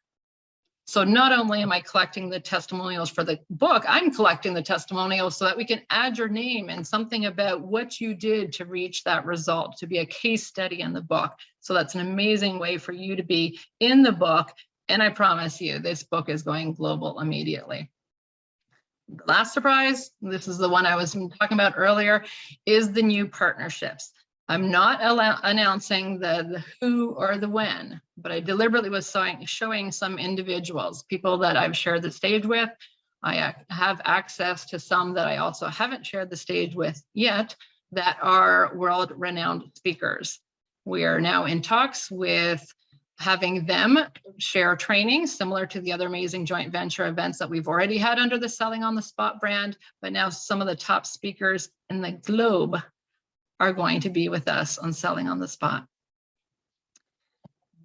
So not only am I collecting the testimonials for the book, I'm collecting the testimonials so that we can add your name and something about what you did to reach that result, to be a case study in the book. So that's an amazing way for you to be in the book. And I promise you, this book is going global immediately. The last surprise, this is the one I was talking about earlier, is the new partnerships. I'm not announcing the who or the when, but I deliberately was showing some individuals, people that I've shared the stage with. I have access to some that I also haven't shared the stage with yet that are world-renowned speakers. We are now in talks with having them share training similar to the other amazing joint venture events that we've already had under the Selling on the Spot brand, but now some of the top speakers in the globe are going to be with us on Selling on the Spot.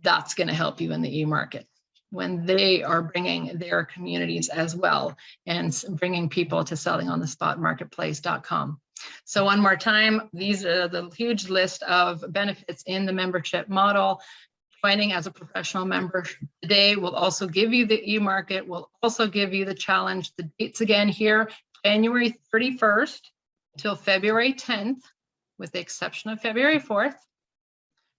That's going to help you in the e-market when they are bringing their communities as well and bringing people to sellingонthespotmarketplace.com. So one more time, these are the huge list of benefits in the membership model. Joining as a professional member today will also give you the e-market, will also give you the challenge. The dates again here, January 31st till February 10th, with the exception of February 4th,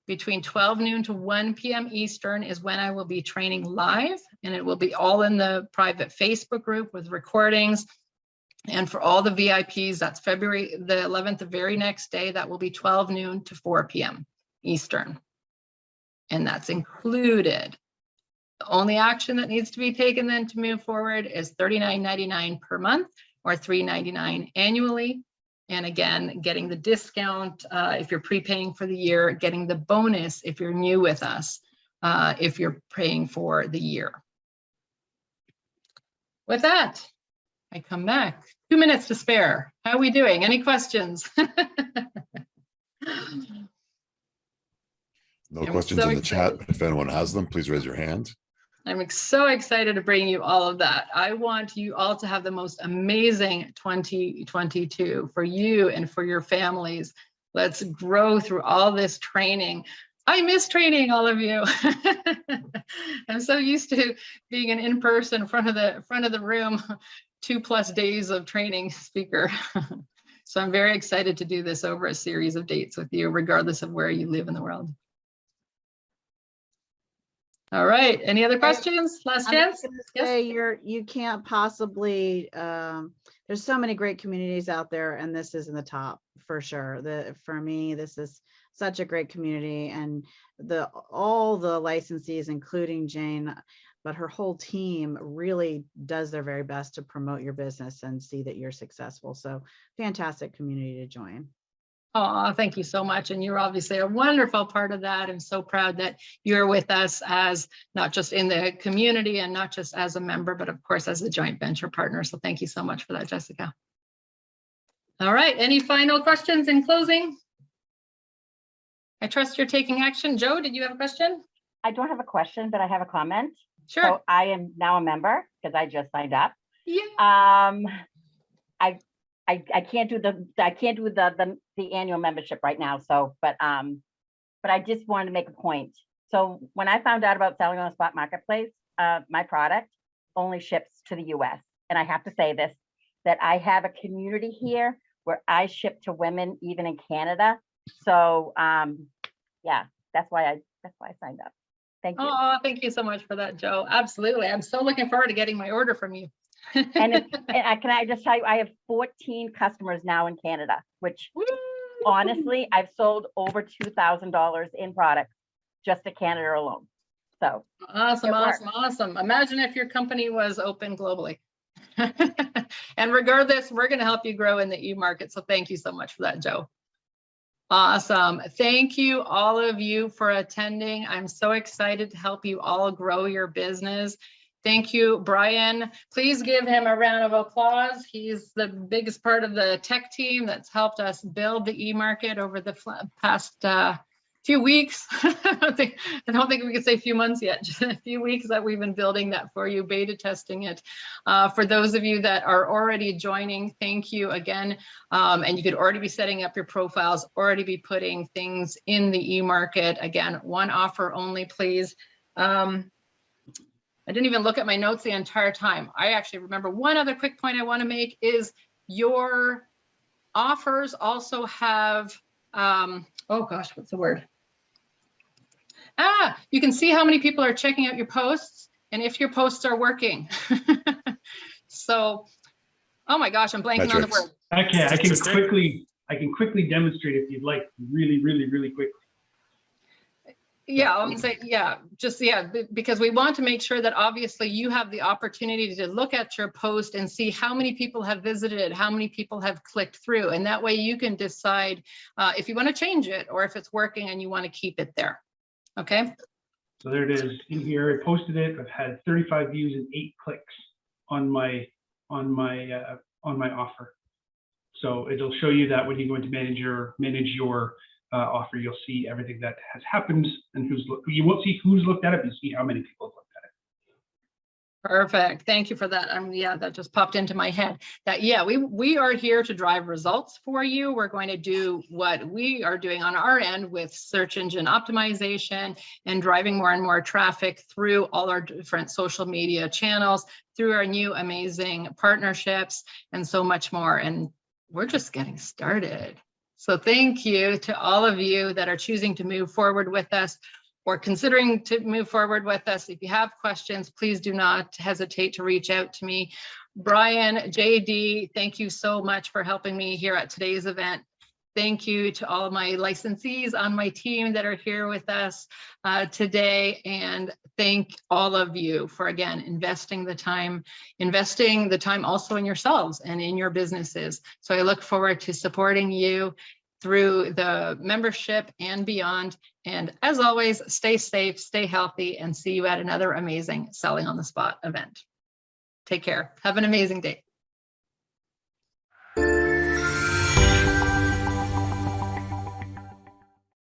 between 12 noon to 1 p.m. Eastern is when I will be training live, and it will be all in the private Facebook group with recordings. And for all the VIPs, that's February the 11th, the very next day, that will be 12 noon to 4 p.m. Eastern. And that's included. The only action that needs to be taken then to move forward is $39.99 per month or $3.99 annually. And again, getting the discount if you're prepaying for the year, getting the bonus if you're new with us, if you're paying for the year. With that, I come back. 2 minutes to spare. How are we doing? Any questions? No questions in the chat. If anyone has them, please raise your hand. I'm so excited to bring you all of that. I want you all to have the most amazing 2022 for you and for your families. Let's grow through all this training. I miss training all of you. I'm so used to being an in-person front of the room, 2+ days of training speaker. So I'm very excited to do this over a series of dates with you, regardless of where you live in the world. All right, any other questions? Last chance? Say you can't possibly, there's so many great communities out there, and this is in the top for sure. For me, this is such a great community, and all the licensees, including Jane, but her whole team really does their very best to promote your business and see that you're successful. So fantastic community to join. Oh, thank you so much. And you're obviously a wonderful part of that. I'm so proud that you're with us as not just in the community and not just as a member, but of course, as a joint venture partner. So thank you so much for that, Jessica. All right. Any final questions in closing? I trust you're taking action. Joe, did you have a question? I don't have a question, but I have a comment. Sure. So I am now a member because I just signed up. Yeah. I can't do the annual membership right now. So, but I just wanted to make a point. So when I found out about Selling on the Spot Marketplace, my product only ships to the US. And I have to say this, that I have a community here where I ship to women, even in Canada. So yeah, that's why I signed up. Thank you. Oh, thank you so much for that, Joe. Absolutely. I'm so looking forward to getting my order from you. And can I just tell you, I have 14 customers now in Canada, which honestly, I've sold over $2,000 in products just to Canada alone. So awesome. Imagine if your company was open globally. And regardless, we're going to help you grow in the e-market. So thank you so much for that, Joe. Awesome. Thank you, all of you, for attending. I'm so excited to help you all grow your business. Thank you, Brian. Please give him a round of applause. He's the biggest part of the tech team that's helped us build the e-market over the past few weeks. I don't think we could say a few months yet, just a few weeks that we've been building that for you, beta testing it. For those of you that are already joining, thank you again. And you could already be setting up your profiles, already be putting things in the e-market. Again, one offer only, please. I didn't even look at my notes the entire time. I actually remember one other quick point I want to make is your offers also have, oh gosh, what's the word? You can see how many people are checking out your posts and if your posts are working. So, oh my gosh, I'm blanking on the Metrics. word. Okay, I can quickly demonstrate if you'd like, really quickly. Yeah, I would say, yeah, just, yeah, because we want to make sure that obviously you have the opportunity to look at your post and see how many people have visited it, how many people have clicked through. And that way you can decide if you want to change it or if it's working and you want to keep it there. Okay. So there it is in here. I posted it. I've had 35 views and 8 clicks on my offer. So it'll show you that when you go into manage your offer, you'll see everything that has happened and you won't see who's looked at it, but you see how many people have looked at it. Perfect. Thank you for that. Yeah, that just popped into my head that, yeah, we are here to drive results for you. We're going to do what we are doing on our end with search engine optimization and driving more and more traffic through all our different social media channels, through our new amazing partnerships and so much more. And we're just getting started. So thank you to all of you that are choosing to move forward with us or considering to move forward with us. If you have questions, please do not hesitate to reach out to me. Brian, JD, thank you so much for helping me here at today's event. Thank you to all of my licensees on my team that are here with us today. And thank all of you for, again, investing the time also in yourselves and in your businesses. So I look forward to supporting you through the membership and beyond. And as always, stay safe, stay healthy, and see you at another amazing Selling on the Spot event. Take care. Have an amazing day.